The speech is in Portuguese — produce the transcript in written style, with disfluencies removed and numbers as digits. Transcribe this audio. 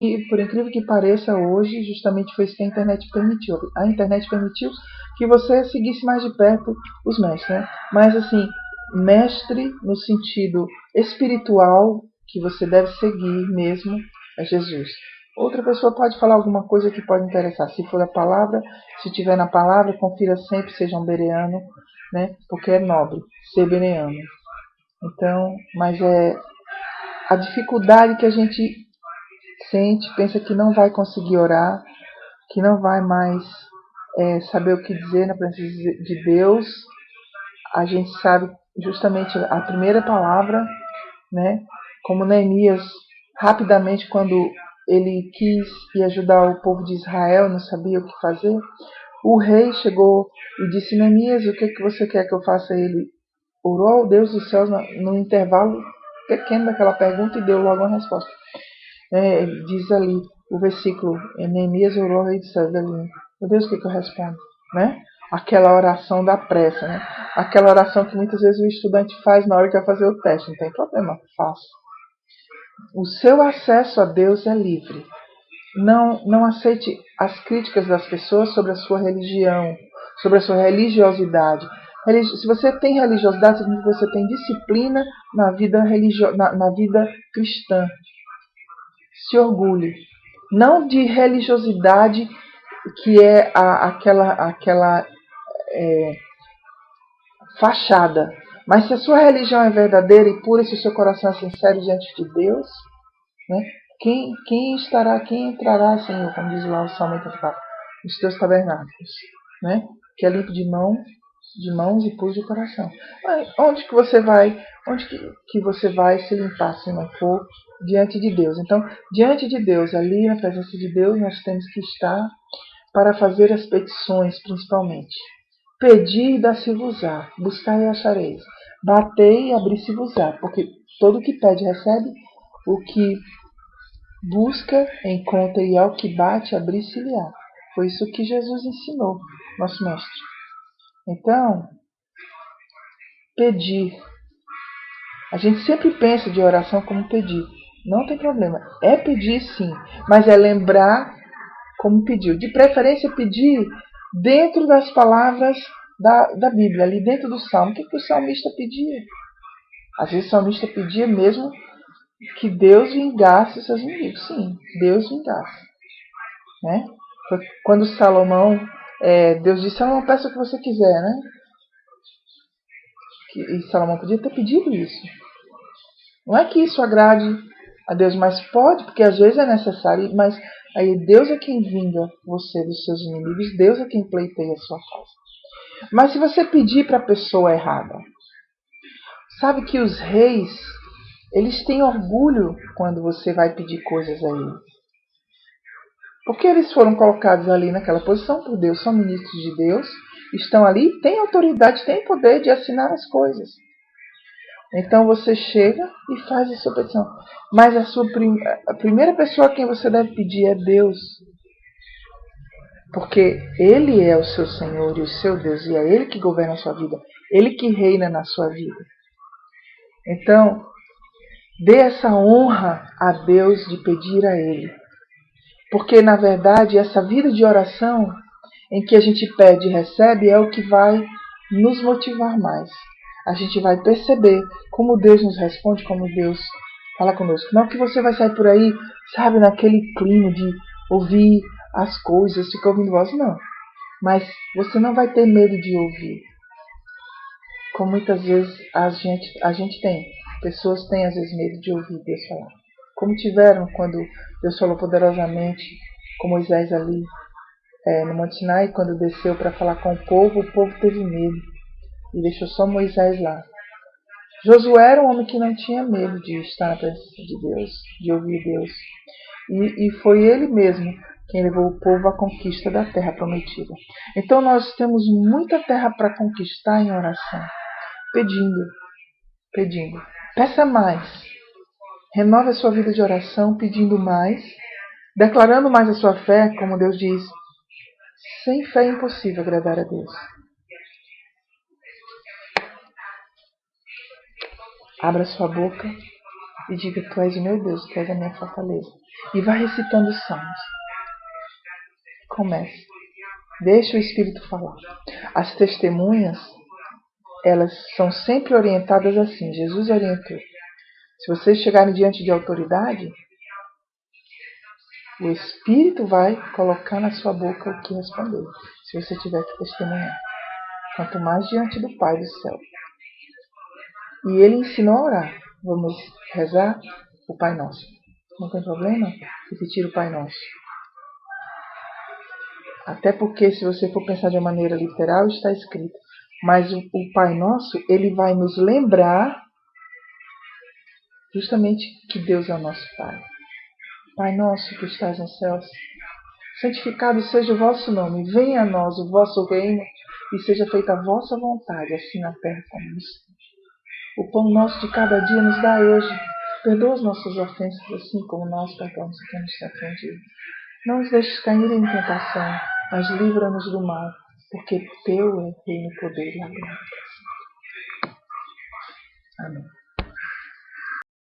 E, por incrível que pareça, hoje, justamente foi isso que a internet permitiu. A internet permitiu que você seguisse mais de perto os mestres, né? Mas, assim, mestre no sentido espiritual, que você deve seguir mesmo, é Jesus. Outra pessoa pode falar alguma coisa que pode interessar. Se for a palavra, se tiver na palavra, confira sempre, seja um bereano, né? Porque é nobre ser bereano. Então, mas é a dificuldade que a gente sente, pensa que não vai conseguir orar, que não vai mais saber o que dizer na presença de Deus. A gente sabe justamente a primeira palavra, né? Como Neemias, rapidamente, quando ele quis ir ajudar o povo de Israel, não sabia o que fazer, o rei chegou e disse: Neemias, o que você quer que eu faça? Ele orou ao Deus dos céus no intervalo pequeno daquela pergunta e deu logo uma resposta. Diz ali o versículo, Neemias orou ao rei dos céus, meu Deus, o que eu respondo? Né? Aquela oração da pressa, né? Aquela oração que muitas vezes o estudante faz na hora que vai fazer o teste, não tem problema, faça. O seu acesso a Deus é livre. Não aceite as críticas das pessoas sobre a sua religião, sobre a sua religiosidade. Se você tem religiosidade, significa que você tem disciplina na vida, na vida cristã. Se orgulhe. Não de religiosidade que é aquela fachada. Mas se a sua religião é verdadeira e pura, e se o seu coração é sincero diante de Deus, né? Quem entrará, Senhor, como diz lá o Salmo 84, nos teus tabernáculos, né? Que é limpo de mãos e puro de coração. Mas onde que você vai? Onde que você vai se limpar se não for diante de Deus? Então, diante de Deus, ali na presença de Deus, nós temos que estar para fazer as petições, principalmente. Pedi e dá-se-vos-á, buscai e achareis, batei e abri-se-vos-á, porque todo o que pede recebe, o que busca, encontra, e ao que bate, abrir-se-lhe-á. Foi isso que Jesus ensinou, nosso mestre. Então, pedir. A gente sempre pensa de oração como pedir. Não tem problema. É pedir sim, mas é lembrar como pediu. De preferência, pedir dentro das palavras da Bíblia, ali dentro do Salmo. O que o salmista pedia? Às vezes o salmista pedia mesmo que Deus vingasse os seus inimigos. Sim, Deus vingasse. Né? Foi quando Salomão, Deus disse: Salomão, peça o que você quiser, né? E Salomão podia ter pedido isso. Não é que isso agrade a Deus, mas pode, porque às vezes é necessário, mas aí Deus é quem vinga você dos seus inimigos, Deus é quem pleiteia a sua causa. Mas se você pedir para a pessoa errada, sabe que os reis, eles têm orgulho quando você vai pedir coisas a eles. Porque eles foram colocados ali naquela posição por Deus, são ministros de Deus, estão ali, têm autoridade, têm poder de assinar as coisas. Então você chega e faz a sua petição. Mas a primeira pessoa a quem você deve pedir é Deus. Porque Ele é o seu Senhor e o seu Deus, e é Ele que governa a sua vida, Ele que reina na sua vida. Então, dê essa honra a Deus de pedir a Ele. Porque, na verdade, essa vida de oração em que a gente pede e recebe é o que vai nos motivar mais. A gente vai perceber como Deus nos responde, como Deus fala conosco. Não que você vai sair por aí, sabe, naquele clima de ouvir as coisas, ficar ouvindo voz, não. Mas você não vai ter medo de ouvir. Como muitas vezes a gente tem. Pessoas têm às vezes medo de ouvir Deus falar. Como tiveram quando Deus falou poderosamente com Moisés ali no Monte Sinai, quando desceu para falar com o povo teve medo e deixou só Moisés lá. Josué era um homem que não tinha medo de estar na presença de Deus, de ouvir Deus. E foi ele mesmo quem levou o povo à conquista da terra prometida. Então nós temos muita terra para conquistar em oração, pedindo. Peça mais. Renove a sua vida de oração pedindo mais, declarando mais a sua fé, como Deus diz. Sem fé é impossível agradar a Deus. Abra sua boca e diga: Tu és o meu Deus, Tu és a minha fortaleza. E vai recitando os salmos. Comece. Deixa o Espírito falar. As testemunhas, elas são sempre orientadas assim. Jesus orientou. Se vocês chegarem diante de autoridade, o Espírito vai colocar na sua boca o que responder, se você tiver que testemunhar. Quanto mais diante do Pai do céu. E ele ensinou a orar. Vamos rezar o Pai Nosso. Não tem problema repetir o Pai Nosso. Até porque, se você for pensar de uma maneira literal, está escrito. Mas o Pai Nosso, ele vai nos lembrar justamente que Deus é o nosso Pai. Pai nosso que estás nos céus, santificado seja o vosso nome. Venha a nós o vosso reino e seja feita a vossa vontade, assim na terra como no céu. O pão nosso de cada dia nos dai hoje. Perdoa as nossas ofensas, assim como nós perdoamos a quem nos tem ofendido. Não nos deixes cair em tentação, mas livra-nos do mal, porque teu é o reino, o poder e a glória. Amém.